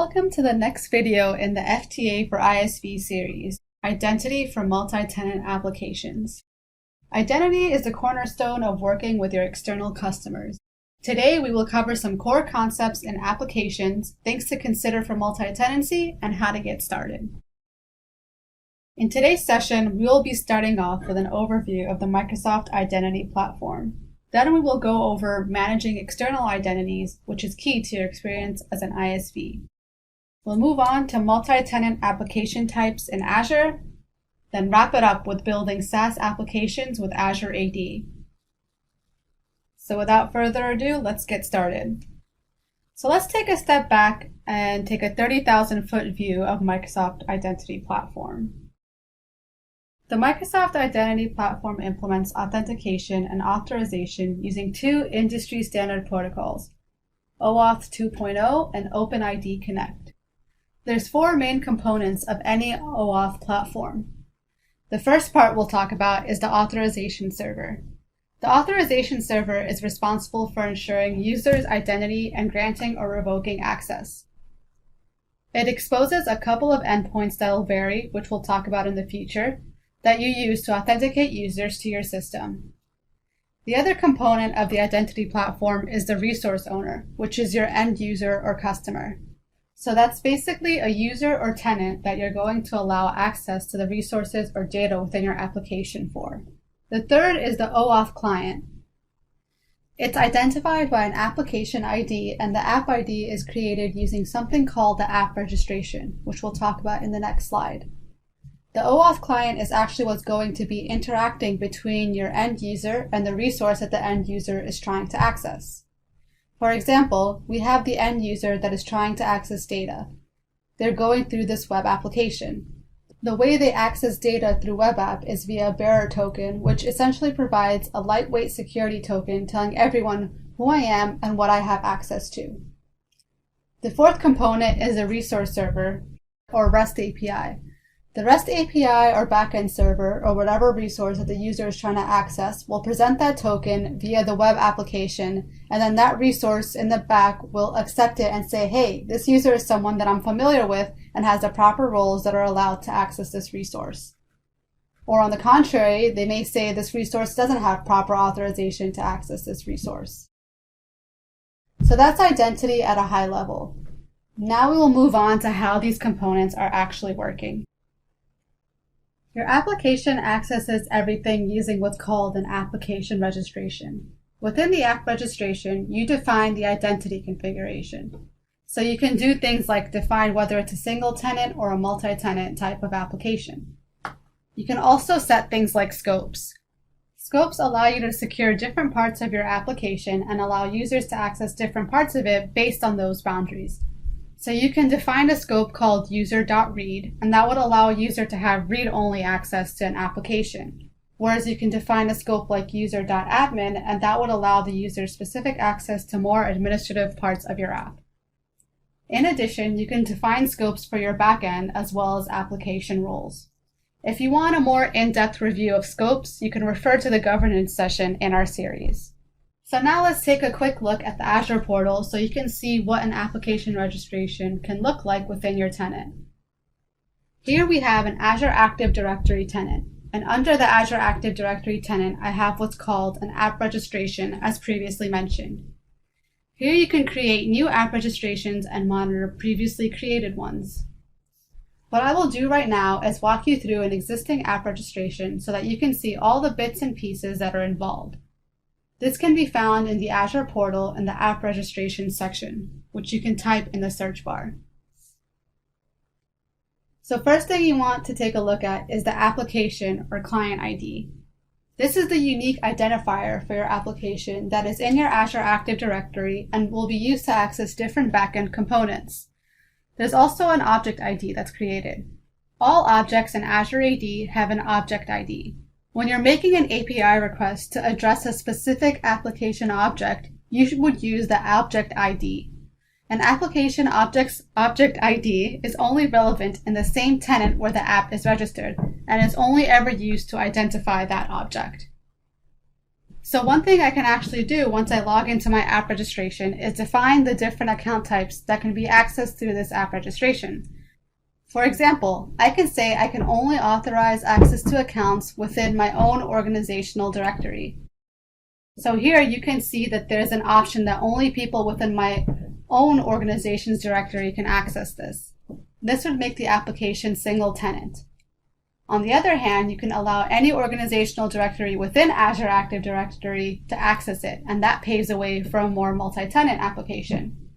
Welcome to the next video in the FTA for ISV series, Identity for Multi-Tenant Applications. Identity is the cornerstone of working with your external customers. Today we will cover some core concepts and applications, things to consider for multi-tenancy, and how to get started. In today's session, we will be starting off with an overview of the Microsoft Identity Platform. Then we will go over managing external identities, which is key to your experience as an ISV. We'll move on to multi-tenant application types in Azure, then wrap it up with building SaaS applications with Azure AD. So without further ado, let's get started. So let's take a step back and take a 30,000-foot view of Microsoft Identity Platform. The Microsoft Identity Platform implements authentication and authorization using two industry standard protocols, OAuth 2.0 and OpenID Connect. There's four main components of any OAuth platform. The first part we'll talk about is the authorization server. The authorization server is responsible for ensuring users' identity and granting or revoking access. It exposes a couple of endpoints that will vary, which we'll talk about in the future, that you use to authenticate users to your system. The other component of the identity platform is the resource owner, which is your end user or customer. So that's basically a user or tenant that you're going to allow access to the resources or data within your application for. The third is the OAuth client. It's identified by an application ID, and the app ID is created using something called the app registration, which we'll talk about in the next slide. The OAuth client is actually what's going to be interacting between your end user and the resource that the end user is trying to access. For example, we have the end user that is trying to access data. They're going through this web application. The way they access data through web app is via a bearer token, which essentially provides a lightweight security token telling everyone who I am and what I have access to. The fourth component is a resource server, or REST API. The REST API or backend server, or whatever resource that the user is trying to access, will present that token via the web application, and then that resource in the back will accept it and say, hey, this user is someone that I'm familiar with and has the proper roles that are allowed to access this resource. Or on the contrary, they may say this resource doesn't have proper authorization to access this resource. So that's identity at a high level. Now we will move on to how these components are actually working. Your application accesses everything using what's called an application registration. Within the app registration, you define the identity configuration. So you can do things like define whether it's a single tenant or a multi-tenant type of application. You can also set things like scopes. Scopes allow you to secure different parts of your application and allow users to access different parts of it based on those boundaries. So you can define a scope called user.read, and that would allow a user to have read-only access to an application. Whereas you can define a scope like user.admin, and that would allow the user specific access to more administrative parts of your app. In addition, you can define scopes for your backend as well as application roles. If you want a more in-depth review of scopes, you can refer to the governance session in our series. So now let's take a quick look at the Azure portal so you can see what an application registration can look like within your tenant. Here we have an Azure Active Directory tenant, and under the Azure Active Directory tenant, I have what's called an app registration, as previously mentioned. Here you can create new app registrations and monitor previously created ones. What I will do right now is walk you through an existing app registration so that you can see all the bits and pieces that are involved. This can be found in the Azure portal in the app registration section, which you can type in the search bar. So first thing you want to take a look at is the application or client ID. This is the unique identifier for your application that is in your Azure Active Directory and will be used to access different backend components. There's also an object ID that's created. All objects in Azure AD have an object ID. When you're making an API request to address a specific application object, you would use the object ID. An application object ID is only relevant in the same tenant where the app is registered, and is only ever used to identify that object. So one thing I can actually do once I log into my app registration is define the different account types that can be accessed through this app registration. For example, I can say I can only authorize access to accounts within my own organizational directory. So here you can see that there's an option that only people within my own organization's directory can access this. This would make the application single tenant. On the other hand, you can allow any organizational directory within Azure Active Directory to access it, and that paves the way for a more multi-tenant application.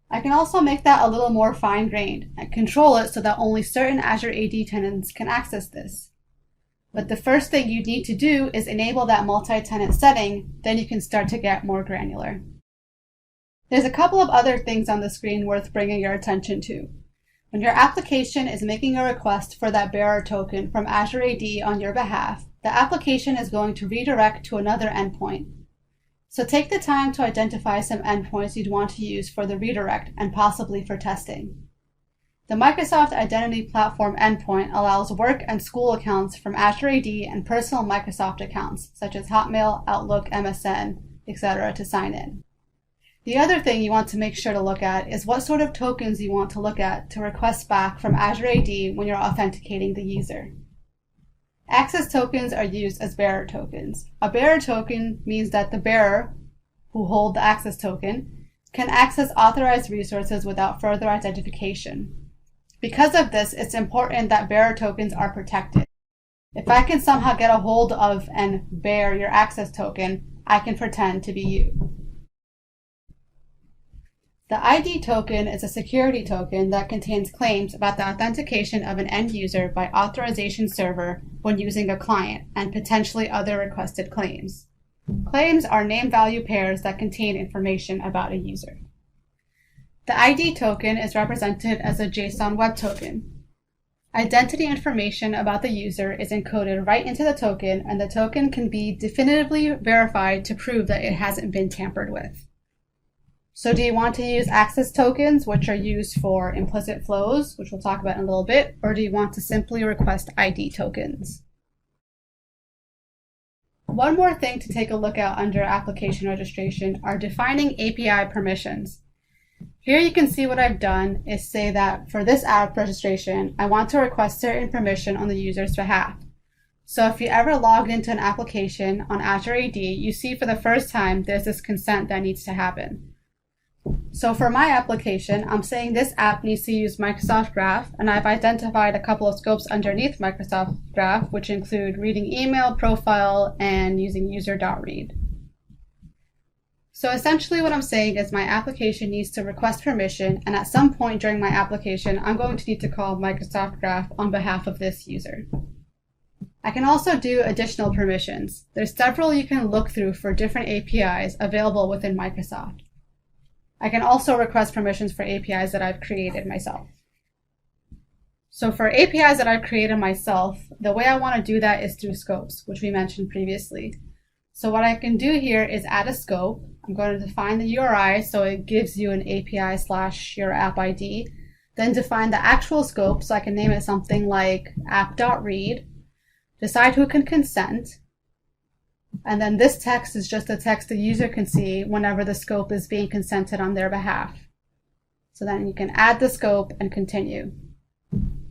I can also make that a little more fine-grained and control it so that only certain Azure AD tenants can access this. But the first thing you need to do is enable that multi-tenant setting, then you can start to get more granular. There's a couple of other things on the screen worth bringing your attention to. When your application is making a request for that bearer token from Azure AD on your behalf, the application is going to redirect to another endpoint. So take the time to identify some endpoints you'd want to use for the redirect and possibly for testing. The Microsoft Identity Platform endpoint allows work and school accounts from Azure AD and personal Microsoft accounts, such as Hotmail, Outlook, MSN, etc., to sign in. The other thing you want to make sure to look at is what sort of tokens you want to look at to request back from Azure AD when you're authenticating the user. Access tokens are used as bearer tokens. A bearer token means that the bearer, who holds the access token, can access authorized resources without further identification. Because of this, it's important that bearer tokens are protected. If I can somehow get a hold of and bear your access token, I can pretend to be you. The ID token is a security token that contains claims about the authentication of an end user by authorization server when using a client and potentially other requested claims. Claims are name-value pairs that contain information about a user. The ID token is represented as a JSON web token. Identity information about the user is encoded right into the token, and the token can be definitively verified to prove that it hasn't been tampered with. So do you want to use access tokens, which are used for implicit flows, which we'll talk about in a little bit, or do you want to simply request ID tokens? One more thing to take a look at under application registration are defining API permissions. Here you can see what I've done is say that for this app registration, I want to request certain permission on the user's behalf. So if you ever logged into an application on Azure AD, you see for the first time there's this consent that needs to happen. So for my application, I'm saying this app needs to use Microsoft Graph, and I've identified a couple of scopes underneath Microsoft Graph, which include reading email, profile, and using user.read. So essentially what I'm saying is my application needs to request permission, and at some point during my application, I'm going to need to call Microsoft Graph on behalf of this user. I can also do additional permissions. There's several you can look through for different APIs available within Microsoft. I can also request permissions for APIs that I've created myself. So for APIs that I've created myself, the way I want to do that is through scopes, which we mentioned previously. So what I can do here is add a scope. I'm going to define the URI, so it gives you an API/your app ID. Then define the actual scope, so I can name it something like app.read. Decide who can consent. And then this text is just a text the user can see whenever the scope is being consented on their behalf. So then you can add the scope and continue.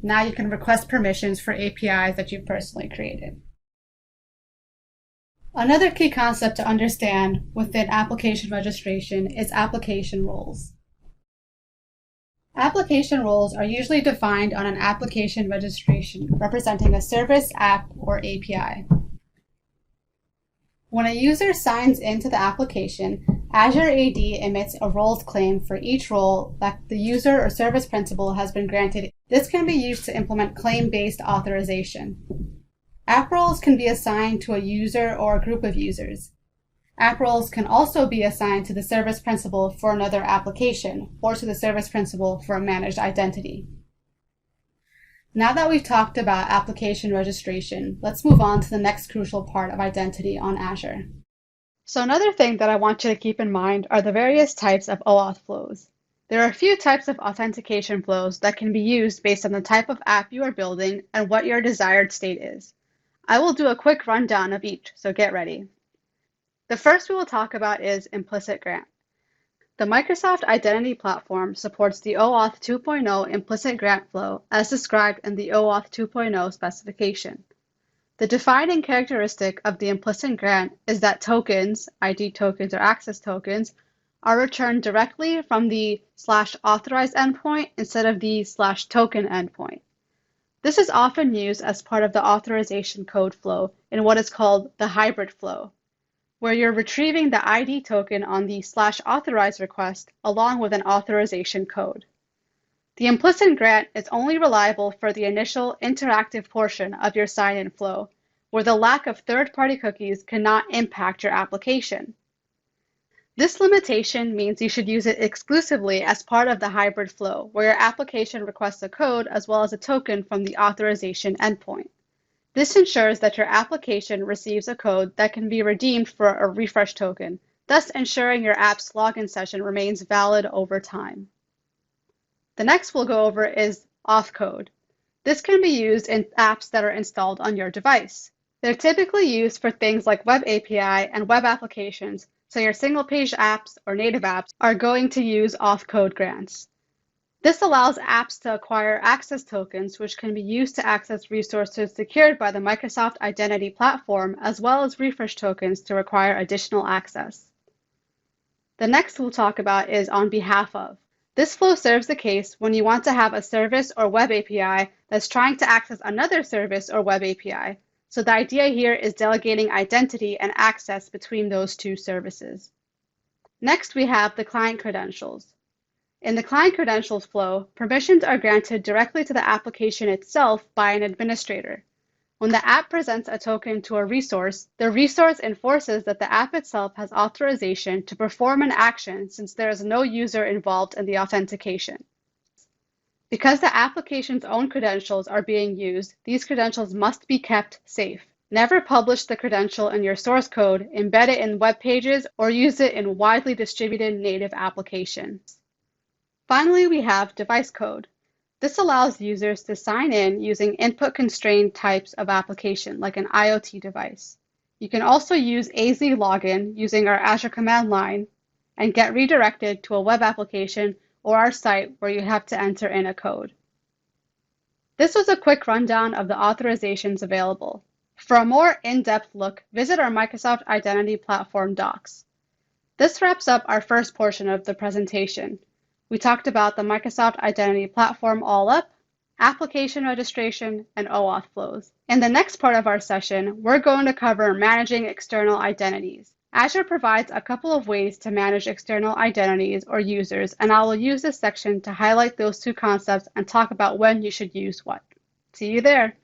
Now you can request permissions for APIs that you've personally created. Another key concept to understand within application registration is application roles. Application roles are usually defined on an application registration representing a service, app, or API. When a user signs into the application, Azure AD emits a roles claim for each role that the user or service principal has been granted. This can be used to implement claim-based authorization. App roles can be assigned to a user or a group of users. App roles can also be assigned to the service principal for another application or to the service principal for a managed identity. Now that we've talked about application registration, let's move on to the next crucial part of identity on Azure. So another thing that I want you to keep in mind are the various types of OAuth flows. There are a few types of authentication flows that can be used based on the type of app you are building and what your desired state is. I will do a quick rundown of each, so get ready. The first we will talk about is implicit grant. The Microsoft Identity Platform supports the OAuth 2.0 implicit grant flow as described in the OAuth 2.0 specification. The defining characteristic of the implicit grant is that tokens, ID tokens or access tokens, are returned directly from the /authorized endpoint instead of the /token endpoint. This is often used as part of the authorization code flow in what is called the hybrid flow, where you're retrieving the ID token on the /authorized request along with an authorization code. The implicit grant is only reliable for the initial interactive portion of your sign-in flow, where the lack of third-party cookies cannot impact your application. This limitation means you should use it exclusively as part of the hybrid flow, where your application requests a code as well as a token from the authorization endpoint. This ensures that your application receives a code that can be redeemed for a refresh token, thus ensuring your app's login session remains valid over time. The next we'll go over is auth code. This can be used in apps that are installed on your device. They're typically used for things like web API and web applications, so your single-page apps or native apps are going to use auth code grants. This allows apps to acquire access tokens, which can be used to access resources secured by the Microsoft Identity Platform, as well as refresh tokens to require additional access. The next we'll talk about is on behalf of. This flow serves the case when you want to have a service or web API that's trying to access another service or web API. So the idea here is delegating identity and access between those two services. Next, we have the client credentials. In the client credentials flow, permissions are granted directly to the application itself by an administrator. When the app presents a token to a resource, the resource enforces that the app itself has authorization to perform an action since there is no user involved in the authentication. Because the application's own credentials are being used, these credentials must be kept safe. Never publish the credential in your source code, embed it in web pages, or use it in widely distributed native applications. Finally, we have device code. This allows users to sign in using input-constrained types of application, like an IoT device. You can also use AZ login using our Azure command line and get redirected to a web application or our site where you have to enter in a code. This was a quick rundown of the authorizations available. For a more in-depth look, visit our Microsoft Identity Platform docs. This wraps up our first portion of the presentation. We talked about the Microsoft Identity Platform all up, application registration, and OAuth flows. In the next part of our session, we're going to cover managing external identities. Azure provides a couple of ways to manage external identities or users, and I will use this section to highlight those two concepts and talk about when you should use what. See you there.